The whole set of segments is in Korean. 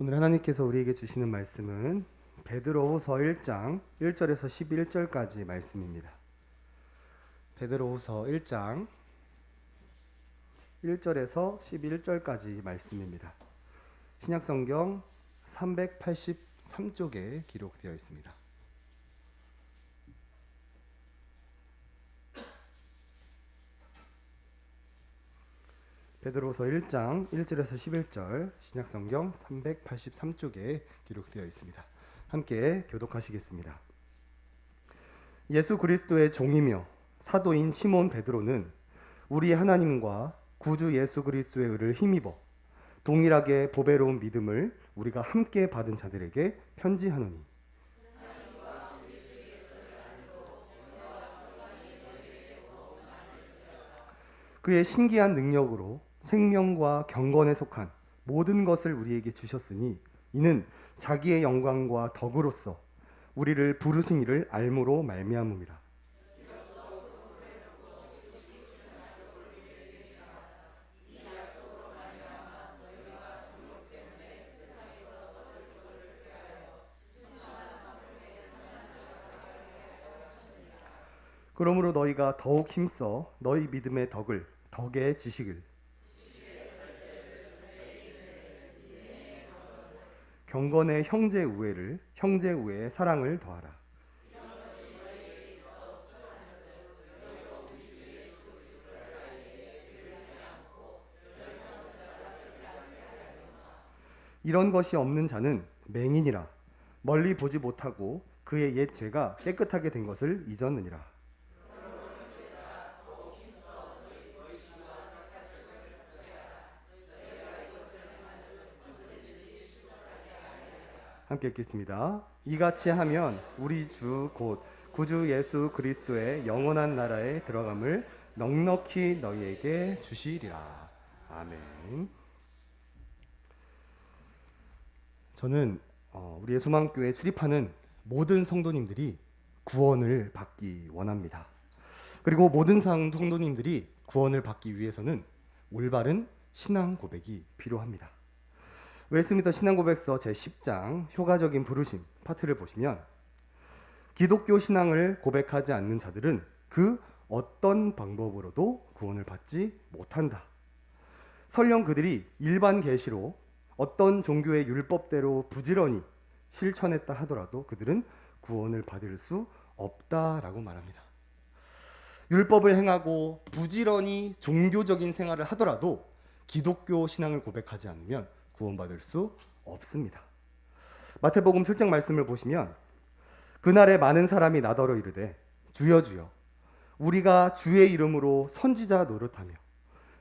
오늘 하나님께서 우리에게 주시는 말씀은 베드로후서 1장 1절에서 11절까지 말씀입니다. 베드로후서 1장 1절에서 11절까지 말씀입니다. 신약성경 383쪽에 기록되어 있습니다. 베드로후서 1장 1절에서 11절 신약성경 383쪽에 기록되어 있습니다. 함께 교독하시겠습니다. 예수 그리스도의 종이며 사도인 시몬 베드로는 우리 하나님과 구주 예수 그리스도의 의를 힘입어 동일하게 보배로운 믿음을 우리가 함께 받은 자들에게 편지하노니 그의 신기한 능력으로 생명과 경건에 속한 모든 것을 우리에게 주셨으니 이는 자기의 영광과 덕으로서 우리를 부르신 이를 알므로 말미암음이라. 그러므로 너희가 더욱 힘써 너희 믿음의 덕을 덕의 지식을 경건의 형제 우애를 형제 우애의 사랑을 더하라. 이런 것이 없는 자는 맹인이라 멀리 보지 못하고 그의 옛 죄가 깨끗하게 된 것을 잊었느니라. 함께 읽겠습니다. 이같이 하면 우리 주 곧 구주 예수 그리스도의 영원한 나라에 들어감을 넉넉히 너희에게 주시리라. 아멘. 저는 우리 예수만교회에 출입하는 모든 성도님들이 구원을 받기 원합니다. 그리고 모든 성도님들이 구원을 받기 위해서는 올바른 신앙 고백이 필요합니다. 웨스트민스터 신앙고백서 제10장 효과적인 부르심 파트를 보시면 기독교 신앙을 고백하지 않는 자들은 그 어떤 방법으로도 구원을 받지 못한다. 설령 그들이 일반 계시로 어떤 종교의 율법대로 부지런히 실천했다 하더라도 그들은 구원을 받을 수 없다라고 말합니다. 율법을 행하고 부지런히 종교적인 생활을 하더라도 기독교 신앙을 고백하지 않으면 구원받을 수 없습니다. 마태복음 7장 말씀을 보시면 그날에 많은 사람이 나더러 이르되 주여 주여 우리가 주의 이름으로 선지자 노릇하며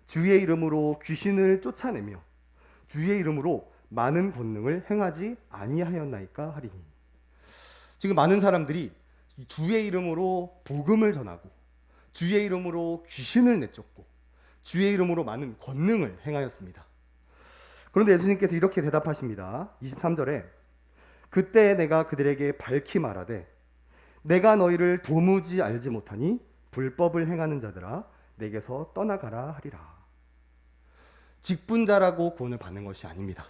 주의 이름으로 귀신을 쫓아내며 주의 이름으로 많은 권능을 행하지 아니하였나이까 하리니. 지금 많은 사람들이 주의 이름으로 복음을 전하고 주의 이름으로 귀신을 내쫓고 주의 이름으로 많은 권능을 행하였습니다. 그런데 예수님께서 이렇게 대답하십니다. 23절에 그때 내가 그들에게 밝히 말하되 내가 너희를 도무지 알지 못하니 불법을 행하는 자들아 내게서 떠나가라 하리라. 직분자라고 구원을 받는 것이 아닙니다.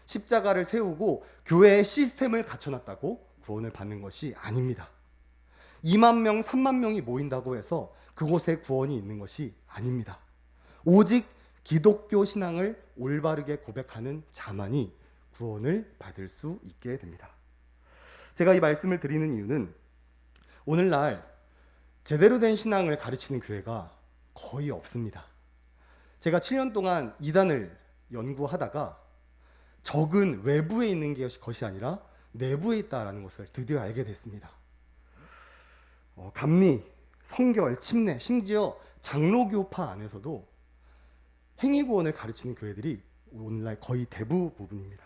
십자가를 세우고 교회의 시스템을 갖춰놨다고 구원을 받는 것이 아닙니다. 2만 명, 3만 명이 모인다고 해서 그곳에 구원이 있는 것이 아닙니다. 오직 기독교 신앙을 올바르게 고백하는 자만이 구원을 받을 수 있게 됩니다. 제가 이 말씀을 드리는 이유는 오늘날 제대로 된 신앙을 가르치는 교회가 거의 없습니다. 제가 7년 동안 이단을 연구하다가 적은 외부에 있는 것이 아니라 내부에 있다라는 것을 드디어 알게 됐습니다. 감리, 성결, 침례, 심지어 장로교파 안에서도 행위구원을 가르치는 교회들이 오늘날 거의 대부분입니다.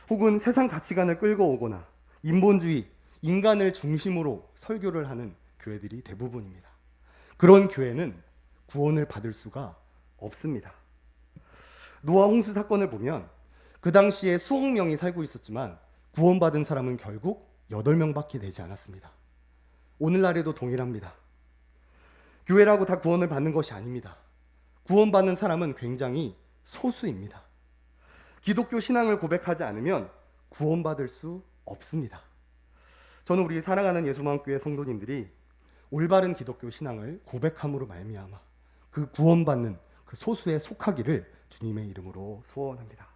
혹은 세상 가치관을 끌고 오거나 인본주의, 인간을 중심으로 설교를 하는 교회들이 대부분입니다. 그런 교회는 구원을 받을 수가 없습니다. 노아 홍수 사건을 보면 그 당시에 수억 명이 살고 있었지만 구원받은 사람은 결국 8명밖에 되지 않았습니다. 오늘날에도 동일합니다. 교회라고 다 구원을 받는 것이 아닙니다. 구원받는 사람은 굉장히 소수입니다. 기독교 신앙을 고백하지 않으면 구원받을 수 없습니다. 저는 우리 사랑하는 예수만교회 성도님들이 올바른 기독교 신앙을 고백함으로 말미암아 그 구원받는 그 소수에 속하기를 주님의 이름으로 소원합니다.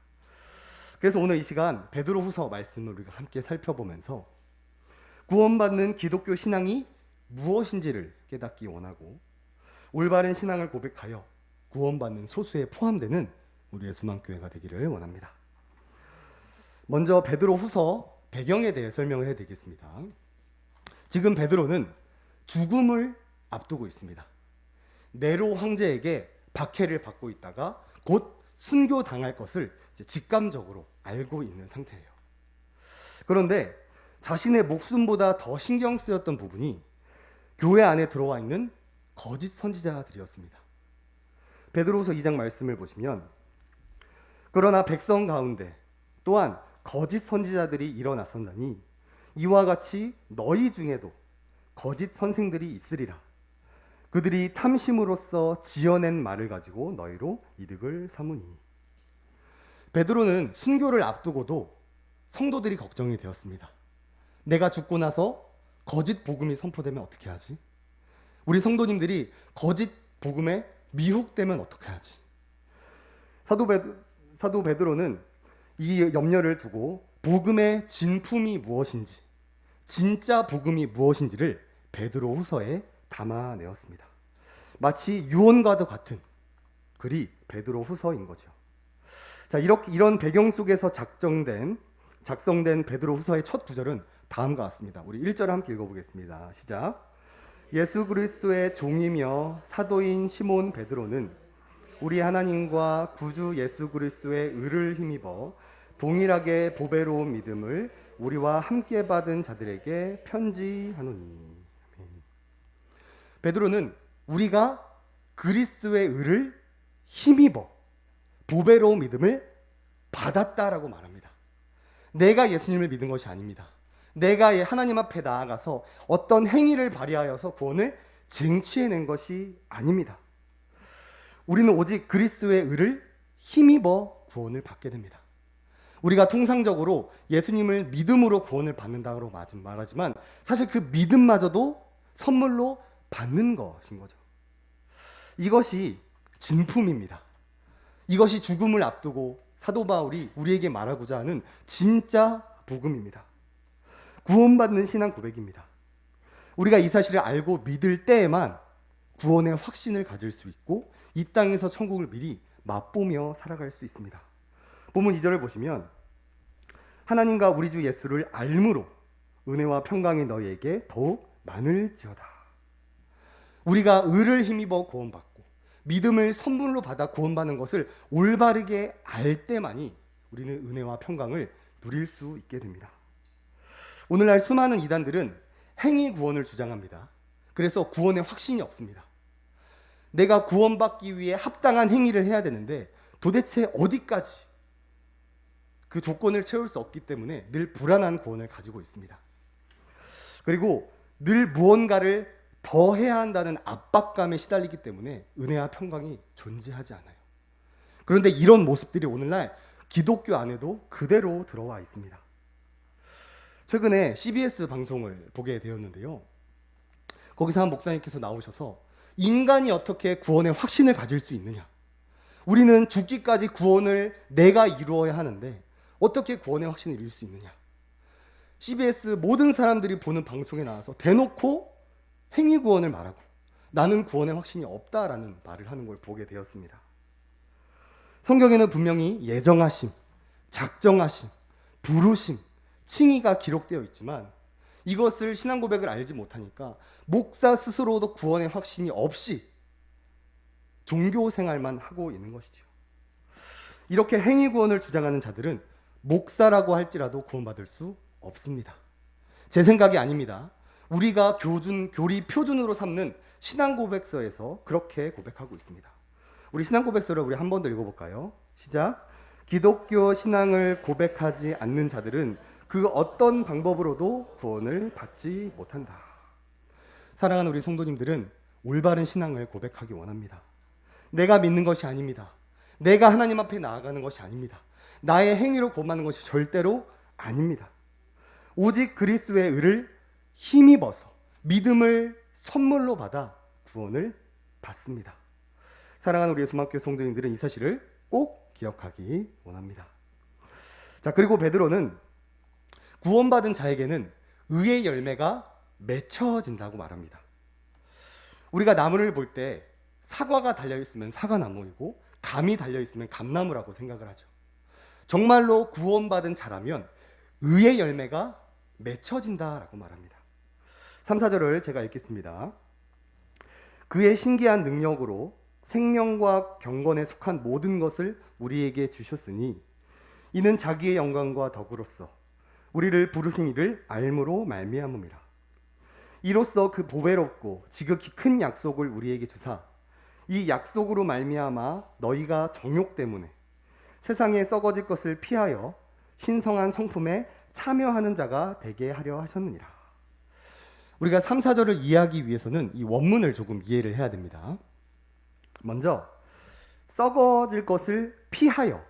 그래서 오늘 이 시간 베드로후서 말씀을 우리가 함께 살펴보면서 구원받는 기독교 신앙이 무엇인지를 깨닫기 원하고 올바른 신앙을 고백하여 구원받는 소수에 포함되는 우리의 수망교회가 되기를 원합니다. 먼저 베드로후서 배경에 대해 설명을 해드리겠습니다. 지금 베드로는 죽음을 앞두고 있습니다. 네로 황제에게 박해를 받고 있다가 곧 순교당할 것을 직감적으로 알고 있는 상태예요. 그런데 자신의 목숨보다 더 신경 쓰였던 부분이 교회 안에 들어와 있는 거짓 선지자들이었습니다. 베드로후서 2장 말씀을 보시면 그러나 백성 가운데 또한 거짓 선지자들이 일어났었나니 이와 같이 너희 중에도 거짓 선생들이 있으리라. 그들이 탐심으로써 지어낸 말을 가지고 너희로 이득을 삼으니. 베드로는 순교를 앞두고도 성도들이 걱정이 되었습니다. 내가 죽고 나서 거짓 복음이 선포되면 어떻게 하지? 우리 성도님들이 거짓 복음에 미혹되면 어떻게 하지? 사도 베드로는 이 염려를 두고 복음의 진품이 무엇인지, 진짜 복음이 무엇인지를 베드로후서에 담아내었습니다. 마치 유언과도 같은 글이 베드로후서인 거죠. 자, 이런 배경 속에서 작성된 베드로후서의 첫 구절은 다음과 같습니다. 우리 1절을 함께 읽어보겠습니다. 시작. 예수 그리스도의 종이며 사도인 시몬 베드로는 우리 하나님과 구주 예수 그리스도의 의를 힘입어 동일하게 보배로운 믿음을 우리와 함께 받은 자들에게 편지하노니. 아멘. 베드로는 우리가 그리스도의 의를 힘입어 보배로운 믿음을 받았다라고 말합니다. 내가 예수님을 믿은 것이 아닙니다. 내가 하나님 앞에 나아가서 어떤 행위를 발휘하여서 구원을 쟁취해낸 것이 아닙니다. 우리는 오직 그리스도의 의를 힘입어 구원을 받게 됩니다. 우리가 통상적으로 예수님을 믿음으로 구원을 받는다고 말하지만 사실 그 믿음마저도 선물로 받는 것인 거죠. 이것이 진품입니다. 이것이 죽음을 앞두고 사도 바울이 우리에게 말하고자 하는 진짜 복음입니다. 구원받는 신앙 고백입니다. 우리가 이 사실을 알고 믿을 때에만 구원의 확신을 가질 수 있고 이 땅에서 천국을 미리 맛보며 살아갈 수 있습니다. 본문 2절을 보시면 하나님과 우리 주 예수를 알므로 은혜와 평강이 너희에게 더욱 많을지어다. 우리가 의를 힘입어 구원받고 믿음을 선물로 받아 구원받는 것을 올바르게 알 때만이 우리는 은혜와 평강을 누릴 수 있게 됩니다. 오늘날 수많은 이단들은 행위 구원을 주장합니다. 그래서 구원의 확신이 없습니다. 내가 구원받기 위해 합당한 행위를 해야 되는데 도대체 어디까지 그 조건을 채울 수 없기 때문에 늘 불안한 구원을 가지고 있습니다. 그리고 늘 무언가를 더 해야 한다는 압박감에 시달리기 때문에 은혜와 평강이 존재하지 않아요. 그런데 이런 모습들이 오늘날 기독교 안에도 그대로 들어와 있습니다. 최근에 CBS 방송을 보게 되었는데요. 거기서 한 목사님께서 나오셔서 인간이 어떻게 구원의 확신을 가질 수 있느냐? 우리는 죽기까지 구원을 내가 이루어야 하는데 어떻게 구원의 확신을 이룰 수 있느냐? CBS 모든 사람들이 보는 방송에 나와서 대놓고 행위 구원을 말하고 나는 구원의 확신이 없다라는 말을 하는 걸 보게 되었습니다. 성경에는 분명히 예정하심, 작정하심, 부르심, 칭의가 기록되어 있지만 이것을 신앙 고백을 알지 못하니까 목사 스스로도 구원의 확신이 없이 종교 생활만 하고 있는 것이죠. 이렇게 행위 구원을 주장하는 자들은 목사라고 할지라도 구원받을 수 없습니다. 제 생각이 아닙니다. 우리가 교리 표준으로 삼는 신앙 고백서에서 그렇게 고백하고 있습니다. 우리 신앙 고백서를 우리 한 번 더 읽어볼까요? 시작. 기독교 신앙을 고백하지 않는 자들은 그 어떤 방법으로도 구원을 받지 못한다. 사랑하는 우리 성도님들은 올바른 신앙을 고백하기 원합니다. 내가 믿는 것이 아닙니다. 내가 하나님 앞에 나아가는 것이 아닙니다. 나의 행위로 구원받는 것이 절대로 아닙니다. 오직 그리스도의 의를 힘입어서 믿음을 선물로 받아 구원을 받습니다. 사랑하는 우리 예수만교회 성도님들은 이 사실을 꼭 기억하기 원합니다. 자, 그리고 베드로는 구원받은 자에게는 의의 열매가 맺혀진다고 말합니다. 우리가 나무를 볼 때 사과가 달려있으면 사과나무이고 감이 달려있으면 감나무라고 생각을 하죠. 정말로 구원받은 자라면 의의 열매가 맺혀진다라고 말합니다. 3, 4절을 제가 읽겠습니다. 그의 신기한 능력으로 생명과 경건에 속한 모든 것을 우리에게 주셨으니 이는 자기의 영광과 덕으로서 우리를 부르신 이를 알므로 말미암음이라. 이로써 그 보배롭고 지극히 큰 약속을 우리에게 주사 이 약속으로 말미암아 너희가 정욕 때문에 세상에 썩어질 것을 피하여 신성한 성품에 참여하는 자가 되게 하려 하셨느니라. 우리가 3, 4절을 이해하기 위해서는 이 원문을 조금 이해를 해야 됩니다. 먼저 썩어질 것을 피하여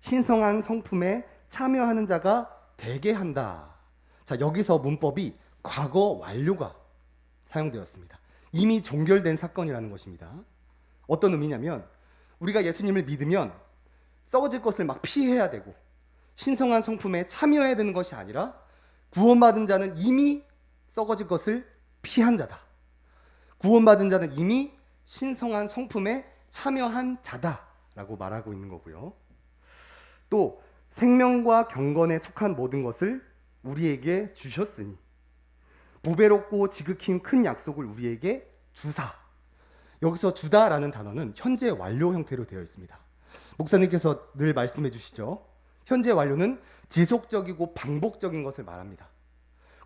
신성한 성품에 참여하는 자가 되게 한다. 자, 여기서 문법이 과거 완료가 사용되었습니다. 이미 종결된 사건이라는 것입니다. 어떤 의미냐면 우리가 예수님을 믿으면 썩어질 것을 막 피해야 되고 신성한 성품에 참여해야 되는 것이 아니라 구원받은 자는 이미 썩어질 것을 피한 자다. 구원받은 자는 이미 신성한 성품에 참여한 자다라고 말하고 있는 거고요. 또 생명과 경건에 속한 모든 것을 우리에게 주셨으니 보배롭고 지극히 큰 약속을 우리에게 주사. 여기서 주다라는 단어는 현재 완료 형태로 되어 있습니다. 목사님께서 늘 말씀해 주시죠. 현재 완료는 지속적이고 반복적인 것을 말합니다.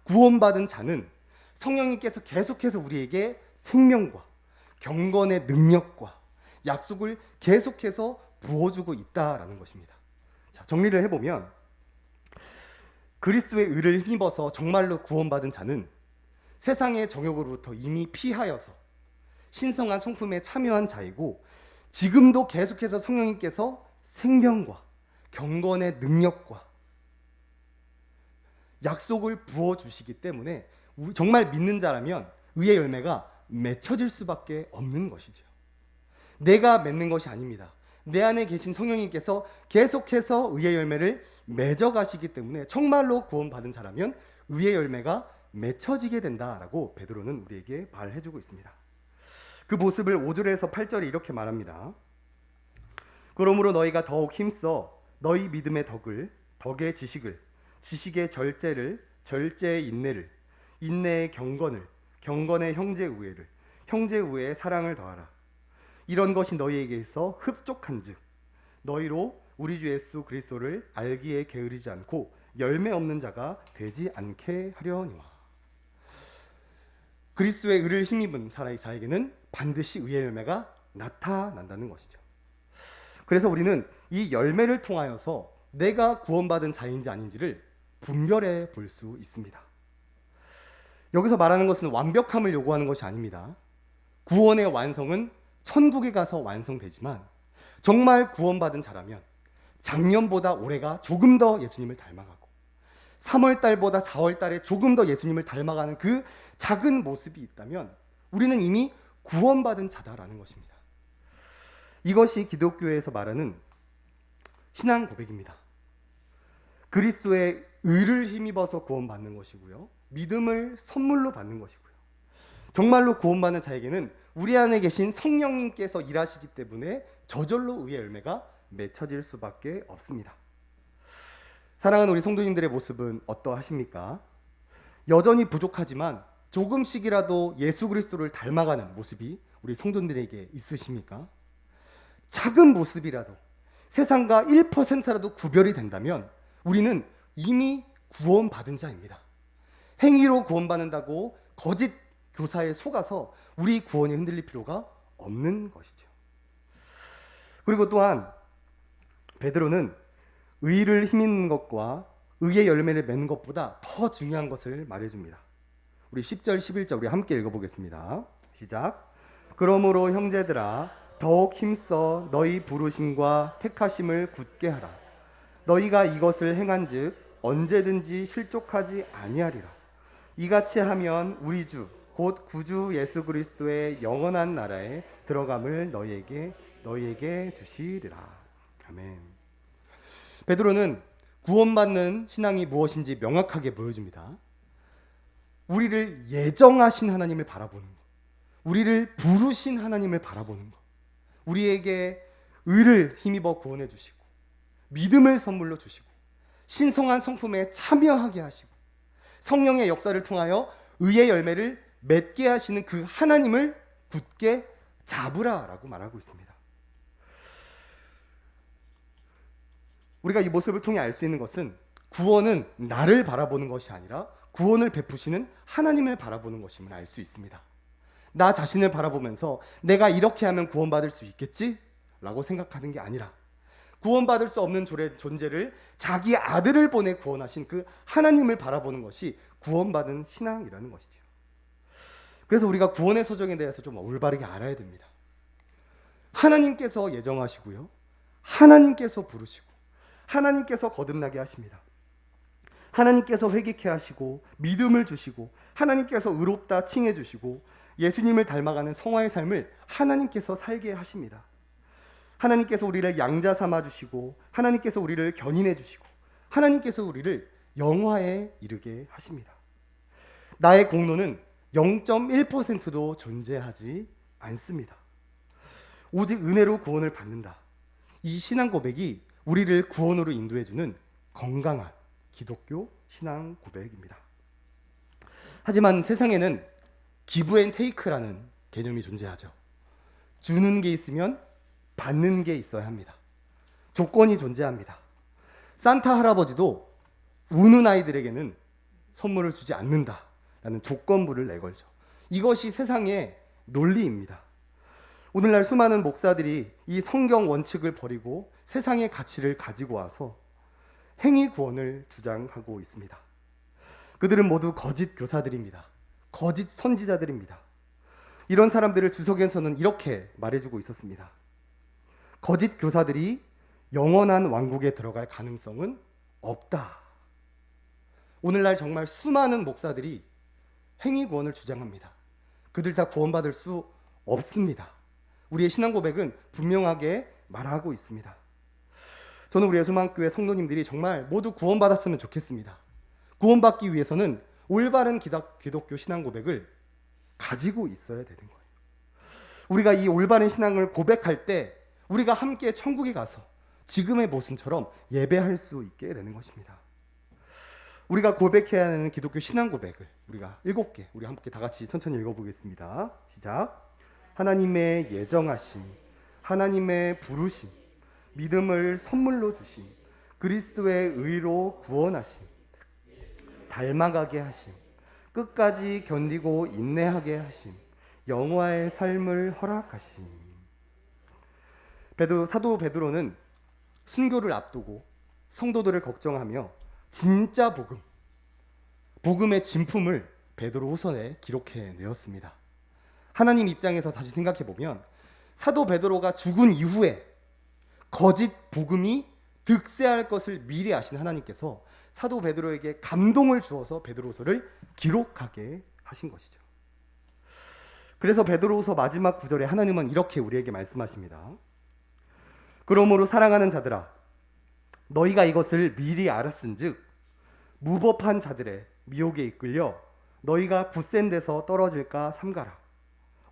구원받은 자는 성령님께서 계속해서 우리에게 생명과 경건의 능력과 약속을 계속해서 부어주고 있다라는 것입니다. 자, 정리를 해보면 그리스도의 의를 힘입어서 정말로 구원받은 자는 세상의 정욕으로부터 이미 피하여서 신성한 성품에 참여한 자이고 지금도 계속해서 성령님께서 생명과 경건의 능력과 약속을 부어주시기 때문에 정말 믿는 자라면 의의 열매가 맺혀질 수밖에 없는 것이죠. 내가 맺는 것이 아닙니다. 내 안에 계신 성령님께서 계속해서 의의 열매를 맺어가시기 때문에 정말로 구원받은 자라면 의의 열매가 맺혀지게 된다라고 베드로는 우리에게 말해주고 있습니다. 그 모습을 5절에서 8절에 이렇게 말합니다. 그러므로 너희가 더욱 힘써 너희 믿음의 덕을, 덕의 지식을, 지식의 절제를, 절제의 인내를, 인내의 경건을, 경건의 형제 우애를, 형제 우애의 사랑을 더하라. 이런 것이 너희에게서 흡족한즉 너희로 우리 주 예수 그리스도를 알기에 게으르지 않고 열매 없는 자가 되지 않게 하려니와. 그리스도의 의를 힘입은 자에게는 반드시 의의 열매가 나타난다는 것이죠. 그래서 우리는 이 열매를 통하여서 내가 구원받은 자인지 아닌지를 분별해 볼 수 있습니다. 여기서 말하는 것은 완벽함을 요구하는 것이 아닙니다. 구원의 완성은 천국에 가서 완성되지만 정말 구원받은 자라면 작년보다 올해가 조금 더 예수님을 닮아가고 3월 달보다 4월 달에 조금 더 예수님을 닮아가는 그 작은 모습이 있다면 우리는 이미 구원받은 자다라는 것입니다. 이것이 기독교에서 말하는 신앙 고백입니다. 그리스도의 의를 힘입어서 구원받는 것이고요. 믿음을 선물로 받는 것이고요. 정말로 구원받는 자에게는 우리 안에 계신 성령님께서 일하시기 때문에 저절로 의의 열매가 맺혀질 수밖에 없습니다. 사랑하는 우리 성도님들의 모습은 어떠하십니까? 여전히 부족하지만 조금씩이라도 예수 그리스도를 닮아가는 모습이 우리 성도들에게 있으십니까? 작은 모습이라도 세상과 1%라도 구별이 된다면 우리는 이미 구원받은 자입니다. 행위로 구원받는다고 거짓 교사에 속아서 우리 구원이 흔들릴 필요가 없는 것이죠. 그리고 또한 베드로는 의를 힘입는 것과 의의 열매를 맺는 것보다 더 중요한 것을 말해줍니다. 우리 10절, 11절 우리 함께 읽어보겠습니다. 시작. 그러므로 형제들아 더욱 힘써 너희 부르심과 택하심을 굳게 하라. 너희가 이것을 행한즉 언제든지 실족하지 아니하리라. 이같이 하면 우리 주 곧 구주 예수 그리스도의 영원한 나라에 들어감을 너희에게 주시리라. 아멘. 베드로는 구원받는 신앙이 무엇인지 명확하게 보여줍니다. 우리를 예정하신 하나님을 바라보는 것, 우리를 부르신 하나님을 바라보는 것, 우리에게 의를 힘입어 구원해 주시고 믿음을 선물로 주시고 신성한 성품에 참여하게 하시고 성령의 역사를 통하여 의의 열매를 맺게 하시는 그 하나님을 굳게 잡으라라고 말하고 있습니다. 우리가 이 모습을 통해 알 수 있는 것은 구원은 나를 바라보는 것이 아니라 구원을 베푸시는 하나님을 바라보는 것임을 알 수 있습니다. 나 자신을 바라보면서 내가 이렇게 하면 구원받을 수 있겠지? 라고 생각하는 게 아니라 구원받을 수 없는 존재를 자기 아들을 보내 구원하신 그 하나님을 바라보는 것이 구원받은 신앙이라는 것이죠. 그래서 우리가 구원의 소정에 대해서 좀 올바르게 알아야 됩니다. 하나님께서 예정하시고요, 하나님께서 부르시고 하나님께서 거듭나게 하십니다. 하나님께서 회개케 하시고 믿음을 주시고 하나님께서 의롭다 칭해 주시고 예수님을 닮아가는 성화의 삶을 하나님께서 살게 하십니다. 하나님께서 우리를 양자 삼아 주시고 하나님께서 우리를 견인해 주시고 하나님께서 우리를 영화에 이르게 하십니다. 나의 공로는 0.1%도 존재하지 않습니다. 오직 은혜로 구원을 받는다. 이 신앙 고백이 우리를 구원으로 인도해 주는 건강한 기독교 신앙 고백입니다. 하지만 세상에는 기브 앤 테이크라는 개념이 존재하죠. 주는 게 있으면 받는 게 있어야 합니다. 조건이 존재합니다. 산타 할아버지도 우는 아이들에게는 선물을 주지 않는다라는 조건부를 내걸죠. 이것이 세상의 논리입니다. 오늘날 수많은 목사들이 이 성경 원칙을 버리고 세상의 가치를 가지고 와서 행위 구원을 주장하고 있습니다. 그들은 모두 거짓 교사들입니다. 거짓 선지자들입니다. 이런 사람들을 주석에서는 이렇게 말해주고 있었습니다. 거짓 교사들이 영원한 왕국에 들어갈 가능성은 없다. 오늘날 정말 수많은 목사들이 행위 구원을 주장합니다. 그들 다 구원받을 수 없습니다. 우리의 신앙 고백은 분명하게 말하고 있습니다. 저는 우리 예수만교회 성도님들이 정말 모두 구원받았으면 좋겠습니다. 구원받기 위해서는 올바른 기독교 신앙 고백을 가지고 있어야 되는 거예요. 우리가 이 올바른 신앙을 고백할 때 우리가 함께 천국에 가서 지금의 모습처럼 예배할 수 있게 되는 것입니다. 우리가 고백해야 하는 기독교 신앙 고백을 우리가 7개 우리 함께 다 같이 천천히 읽어보겠습니다. 시작. 하나님의 예정하심, 하나님의 부르심, 믿음을 선물로 주심, 그리스도의 의로 구원하심, 닮아가게 하심, 끝까지 견디고 인내하게 하심, 영화의 삶을 허락하심. 사도 베드로는 순교를 앞두고 성도들을 걱정하며 진짜 복음의 진품을 베드로후서에 기록해 내었습니다. 하나님 입장에서 다시 생각해 보면 사도 베드로가 죽은 이후에 거짓 복음이 득세할 것을 미리 아신 하나님께서 사도 베드로에게 감동을 주어서 베드로후서를 기록하게 하신 것이죠. 그래서 베드로후서 마지막 구절에 하나님은 이렇게 우리에게 말씀하십니다. 그러므로 사랑하는 자들아, 너희가 이것을 미리 알았은즉 무법한 자들의 미혹에 이끌려 너희가 굳센 데서 떨어질까 삼가라.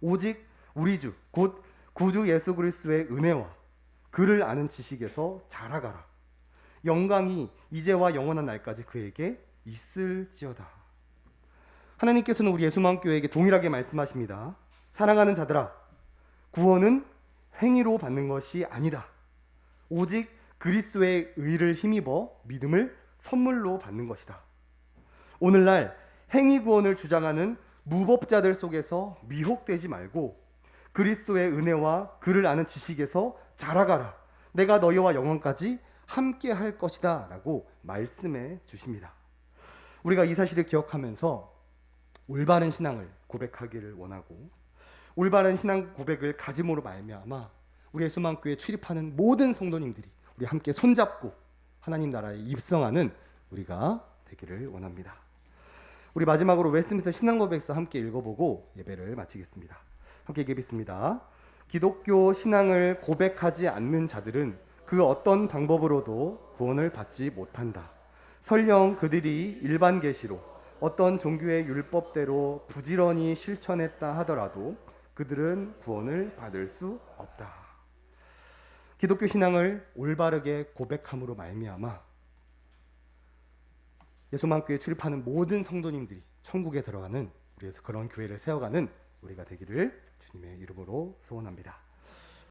오직 우리 주 곧 구주 예수 그리스도의 은혜와 그를 아는 지식에서 자라가라. 영광이 이제와 영원한 날까지 그에게 있을지어다. 하나님께서는 우리 예수만교회에게 동일하게 말씀하십니다. 사랑하는 자들아, 구원은 행위로 받는 것이 아니다. 오직 그리스도의 의를 힘입어 믿음을 선물로 받는 것이다. 오늘날 행위 구원을 주장하는 무법자들 속에서 미혹되지 말고 그리스도의 은혜와 그를 아는 지식에서 자라가라. 내가 너희와 영원까지 함께 할 것이다 라고 말씀해 주십니다. 우리가 이 사실을 기억하면서 올바른 신앙을 고백하기를 원하고 올바른 신앙 고백을 가짐으로 말미암아 우리 예수만교회에 출입하는 모든 성도님들이 우리 함께 손잡고 하나님 나라에 입성하는 우리가 되기를 원합니다. 우리 마지막으로 웨스트민스터 신앙고백서 함께 읽어보고 예배를 마치겠습니다. 함께 읽겠습니다. 기독교 신앙을 고백하지 않는 자들은 그 어떤 방법으로도 구원을 받지 못한다. 설령 그들이 일반 계시로 어떤 종교의 율법대로 부지런히 실천했다 하더라도 그들은 구원을 받을 수 없다. 기독교 신앙을 올바르게 고백함으로 말미암아 예수만교회 출입하는 모든 성도님들이 천국에 들어가는 우리에서 그런 교회를 세워가는 우리가 되기를 주님의 이름으로 소원합니다.